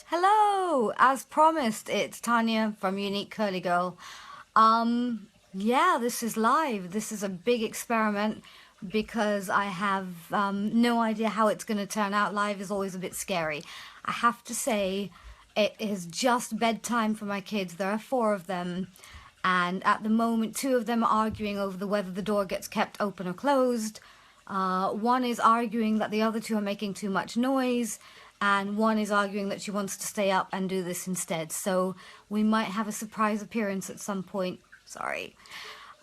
Hello! As promised, it's Tanya from Younique Curly Girl. Yeah, this is live. This is a big experiment because I have no idea how it's going to turn out. Live is always a bit scary. I have to say, it is just bedtime for my kids. There are 4 of them. And at the moment, 2 of them are arguing over whether the door gets kept open or closed. One is arguing that the other 2 are making too much noise, and one is arguing that she wants to stay up and do this instead. So we might have a surprise appearance at some point. Sorry.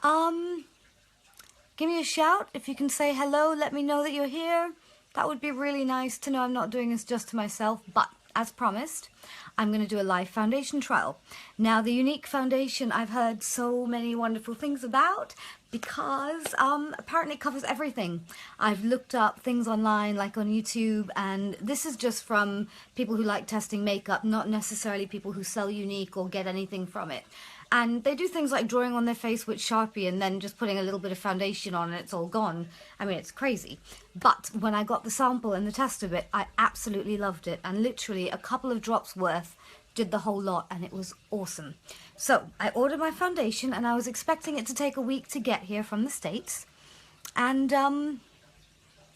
Give me a shout if you can say hello. Let me know that you're here. That would be really nice to know I'm not doing this just to myself, but as promised, I'm going to do a live foundation trial. Now, the Younique foundation I've heard so many wonderful things about because apparently it covers everything. I've looked up things online, like on YouTube, and this is just from people who like testing makeup, not necessarily people who sell Younique or get anything from it. And they do things like drawing on their face with Sharpie and then just putting a little bit of foundation on and it's all gone. I mean, it's crazy. But when I got the sample and the test of it, I absolutely loved it. And literally a couple of drops worth did the whole lot and it was awesome. So I ordered my foundation and I was expecting it to take a week to get here from the States. And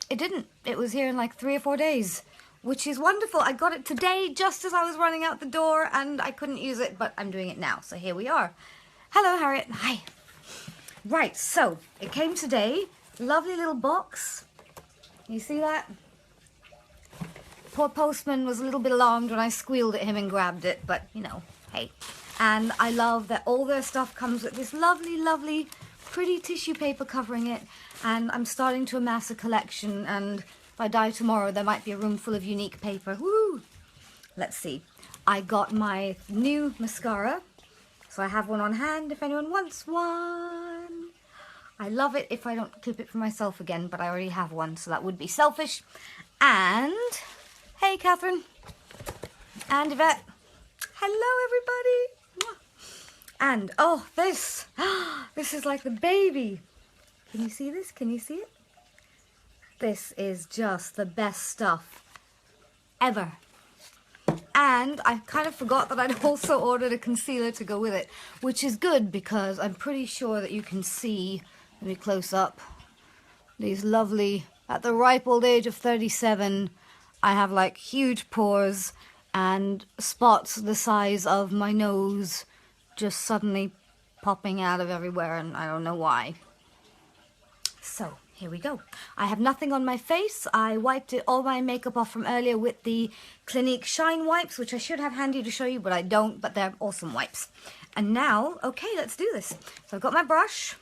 it didn't. It was here in like 3 or 4 days. Which is wonderful. I got it today just as I was running out the door and I couldn't use it, but I'm doing it now. So here we are. Hello, Harriet. Hi. Right, so it came today. Lovely little box. You see that? Poor postman was a little bit alarmed when I squealed at him and grabbed it, but you know, hey. And I love that all their stuff comes with this lovely, lovely, pretty tissue paper covering it. And I'm starting to amass a collection, and if I die tomorrow, there might be a room full of Younique paper. Woo! Let's see. I got my new mascara. So I have one on hand if anyone wants one. I love it if I don't keep it for myself again, but I already have one, so that would be selfish. And, hey, Catherine. And Yvette. Hello, everybody. And, oh, this. This is like the baby. Can you see this? Can you see it? This is just the best stuff ever. And I kind of forgot that I'd also ordered a concealer to go with it, which is good because I'm pretty sure that you can see, let me close up, these lovely, at the ripe old age of 37, I have like huge pores and spots the size of my nose just suddenly popping out of everywhere, and I don't know why. So, here we go. I have nothing on my face. I wiped all my makeup off from earlier with the Clinique Shine wipes, which I should have handy to show you, but I don't, but they're awesome wipes. And now, okay, let's do this. So I've got my brush.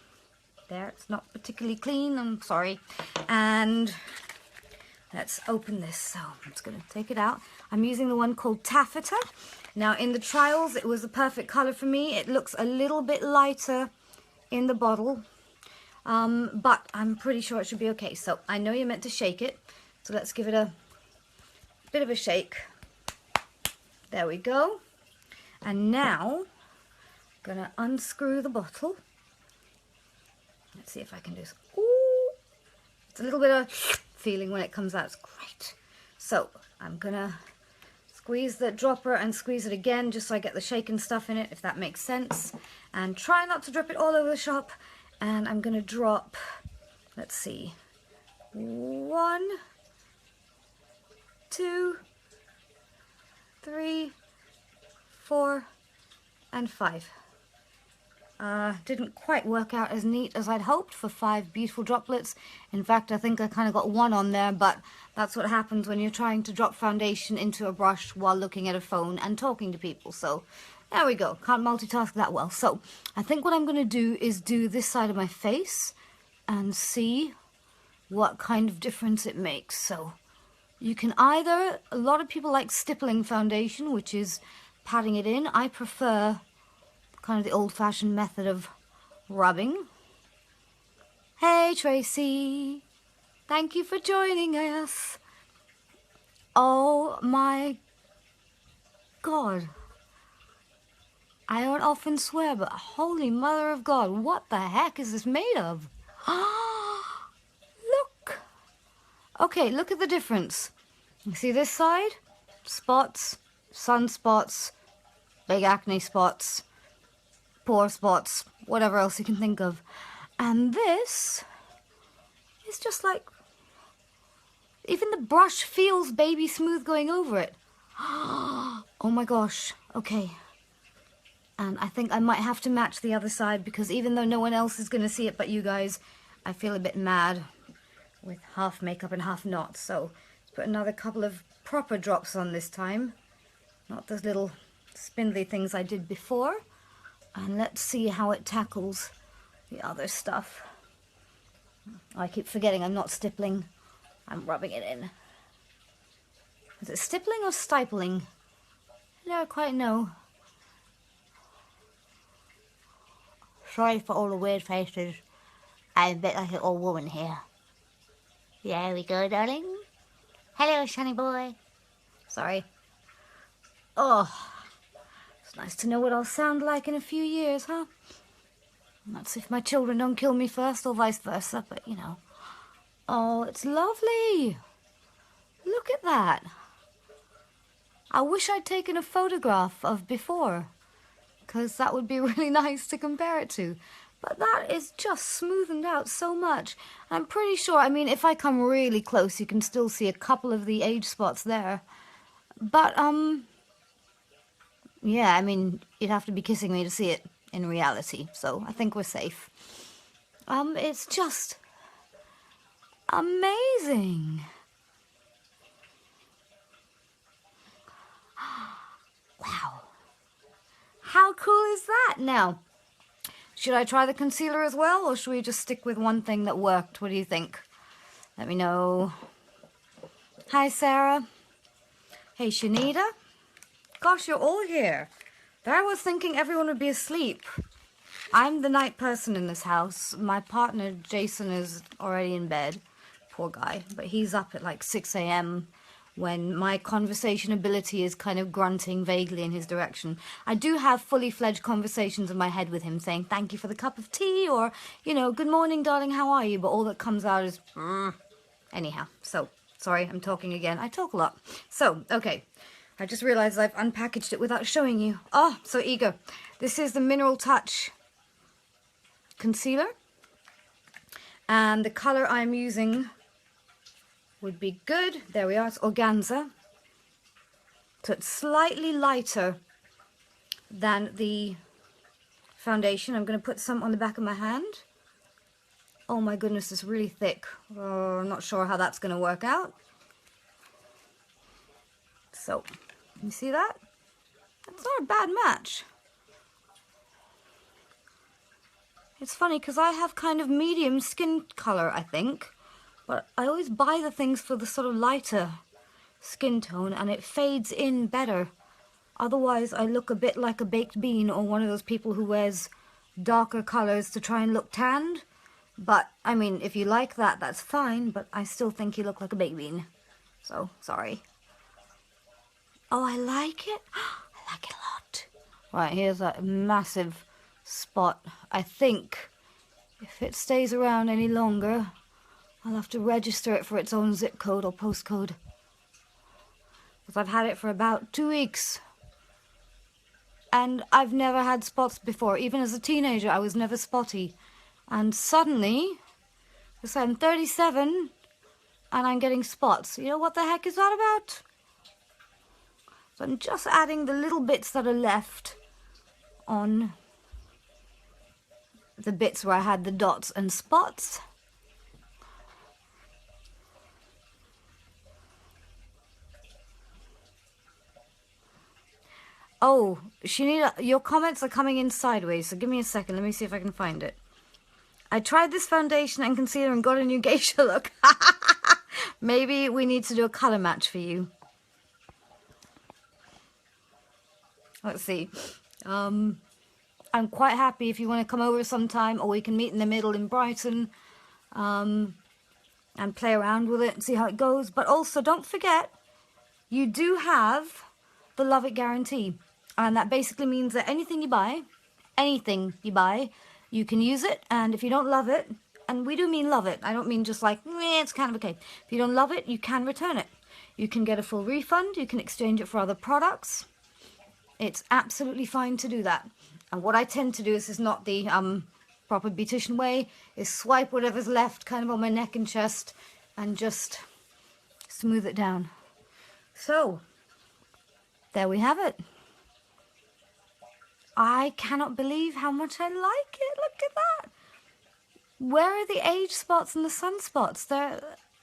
There, it's not particularly clean, I'm sorry. And let's open this. So I'm just going to take it out. I'm using the one called Taffeta. Now, in the trials, it was the perfect color for me. It looks a little bit lighter in the bottle. But I'm pretty sure it should be okay. So I know you're meant to shake it. So let's give it a bit of a shake. There we go. And now I'm gonna unscrew the bottle. Let's see if I can do this. Ooh, it's a little bit of feeling when it comes out. It's great. So I'm gonna squeeze the dropper and squeeze it again just so I get the shaken stuff in it, if that makes sense. And try not to drip it all over the shop. And I'm going to drop, let's see, 1, 2, 3, 4, and 5. Didn't quite work out as neat as I'd hoped for 5 beautiful droplets. In fact, I think I kind of got 1 on there, but that's what happens when you're trying to drop foundation into a brush while looking at a phone and talking to people. So there we go. Can't multitask that well. So I think what I'm going to do is do this side of my face and see what kind of difference it makes. So you can either, a lot of people like stippling foundation, which is patting it in. I prefer kind of the old-fashioned method of rubbing. Hey, Tracy. Thank you for joining us. Oh my God. I don't often swear, but holy mother of God, what the heck is this made of? Look. Okay, look at the difference. You see this side? Spots. sunspots, big acne spots, pore spots, whatever else you can think of. And this is just like, even the brush feels baby smooth going over it. Oh my gosh, okay. And I think I might have to match the other side, because even though no one else is going to see it but you guys, I feel a bit mad with half makeup and half not. So let's put another couple of proper drops on this time. Not those little spindly things I did before. And let's see how it tackles the other stuff. I keep forgetting I'm not stippling. I'm rubbing it in. Is it stippling or stipling? I don't quite know. Sorry for all the weird faces. I'm a bit like an old woman here. There we go, darling. Hello, shiny boy. Sorry. Oh, it's nice to know what I'll sound like in a few years, huh? That's if my children don't kill me first, or vice versa, but you know. Oh, it's lovely. Look at that. I wish I'd taken a photograph of before, because that would be really nice to compare it to. But that is just smoothened out so much. I'm pretty sure, I mean, if I come really close, you can still see a couple of the age spots there. But, yeah, I mean, you'd have to be kissing me to see it in reality, so I think we're safe. It's just amazing. Wow. How cool is that? Now, should I try the concealer as well, or should we just stick with one thing that worked? What do you think? Let me know. Hi, Sarah. Hey, Shanita. Gosh, you're all here. There I was thinking everyone would be asleep. I'm the night person in this house. My partner, Jason, is already in bed. Poor guy. But he's up at like 6 a.m. when my conversation ability is kind of grunting vaguely in his direction. I do have fully fledged conversations in my head with him saying, thank you for the cup of tea, or, you know, good morning, darling, how are you? But all that comes out is, anyhow. So, sorry, I'm talking again. I talk a lot. So, okay. I just realized I've unpackaged it without showing you. Oh, so eager. This is the Mineral Touch concealer. And the color I'm using would be good. There we are. It's organza. So it's slightly lighter than the foundation. I'm going to put some on the back of my hand. Oh my goodness, it's really thick. Oh, I'm not sure how that's going to work out. So, you see that? That's not a bad match. It's funny because I have kind of medium skin color, I think. But I always buy the things for the sort of lighter skin tone, and it fades in better. Otherwise, I look a bit like a baked bean, or one of those people who wears darker colors to try and look tanned. But, I mean, if you like that, that's fine, but I still think you look like a baked bean. So, sorry. Oh, I like it. I like it a lot. Right, here's that massive spot. I think if it stays around any longer, I'll have to register it for its own zip code or postcode. Because I've had it for about 2 weeks. And I've never had spots before. Even as a teenager, I was never spotty. And suddenly, because I'm 37, and I'm getting spots. You know what the heck is that about? So I'm just adding the little bits that are left on the bits where I had the dots and spots. Oh, Shanita, your comments are coming in sideways, so give me a second. Let me see if I can find it. I tried this foundation and concealer and got a new geisha look. Maybe we need to do a color match for you. Let's see. I'm quite happy if you want to come over sometime, or we can meet in the middle in Brighton and play around with it and see how it goes. But also, don't forget, you do have the Love It guarantee. And that basically means that anything you buy, you can use it. And if you don't love it, and we do mean love it, I don't mean just like, it's kind of okay. If you don't love it, you can return it. You can get a full refund. You can exchange it for other products. It's absolutely fine to do that. And what I tend to do, is not the proper beautician way, is swipe whatever's left kind of on my neck and chest and just smooth it down. So, there we have it. I cannot believe how much I like it. Look at that. Where are the age spots and the sunspots?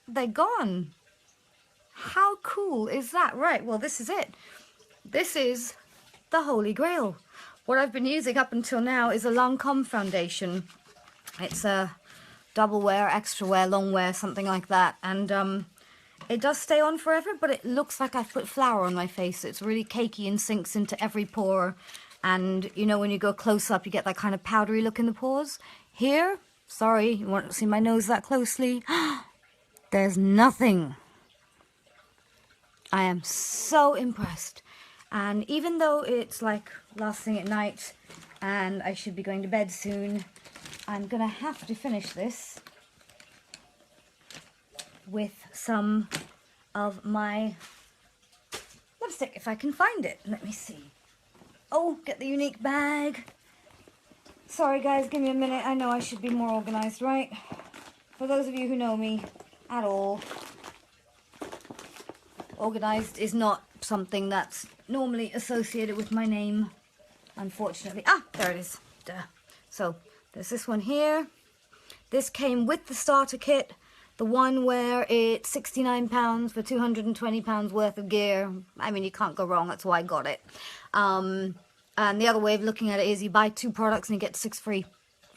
They're gone. How cool is that? Right, well, this is it. This is the Holy Grail. What I've been using up until now is a Lancome foundation. It's a double wear, extra wear, long wear, something like that. And it does stay on forever, but it looks like I've put flour on my face. It's really cakey and sinks into every pore. And, you know, when you go close up, you get that kind of powdery look in the pores. Here, sorry, you won't see my nose that closely. There's nothing. I am so impressed. And even though it's like last thing at night and I should be going to bed soon, I'm going to have to finish this with some of my lipstick, if I can find it. Let me see. Oh, get the Younique bag. Sorry guys, give me a minute. I know I should be more organized, right? For those of you who know me at all, organized is not something that's normally associated with my name, unfortunately. Ah, there it is. Duh. So, there's this one here. This came with the starter kit. The one where it's £69 for £220 worth of gear. I mean, you can't go wrong. That's why I got it. And the other way of looking at it is you buy 2 products and you get 6 free.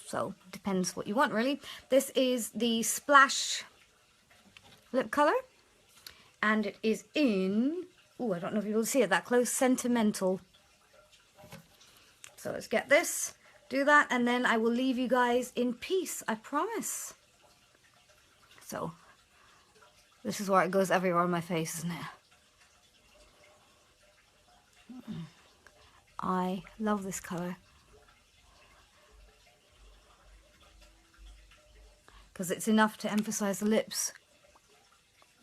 So, depends what you want, really. This is the Splash lip color. And it is in, oh, I don't know if you will see it that close, Sentimental. So let's get this, do that, and then I will leave you guys in peace, I promise. So, this is where it goes everywhere on my face, isn't it? I love this color. Because it's enough to emphasize the lips,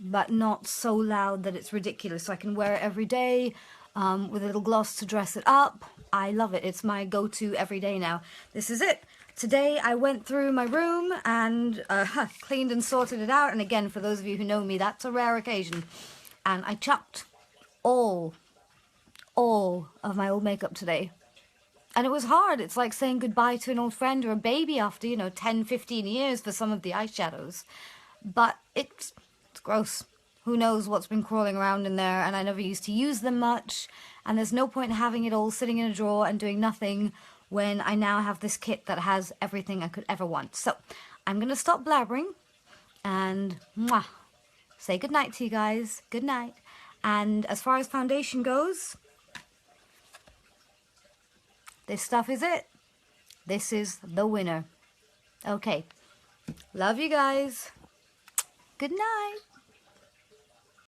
but not so loud that it's ridiculous. So I can wear it every day with a little gloss to dress it up. I love it. It's my go-to every day now. This is it. Today I went through my room and cleaned and sorted it out. And again, for those of you who know me, that's a rare occasion. And I chucked all of my old makeup today. And it was hard. It's like saying goodbye to an old friend or a baby after, you know, 10, 15 years for some of the eyeshadows. But it's gross. Who knows what's been crawling around in there, and I never used to use them much. And there's no point in having it all sitting in a drawer and doing nothing when I now have this kit that has everything I could ever want. So, I'm going to stop blabbering and say goodnight to you guys. Good night. And as far as foundation goes, this stuff is it. This is the winner. Okay. Love you guys. Good night.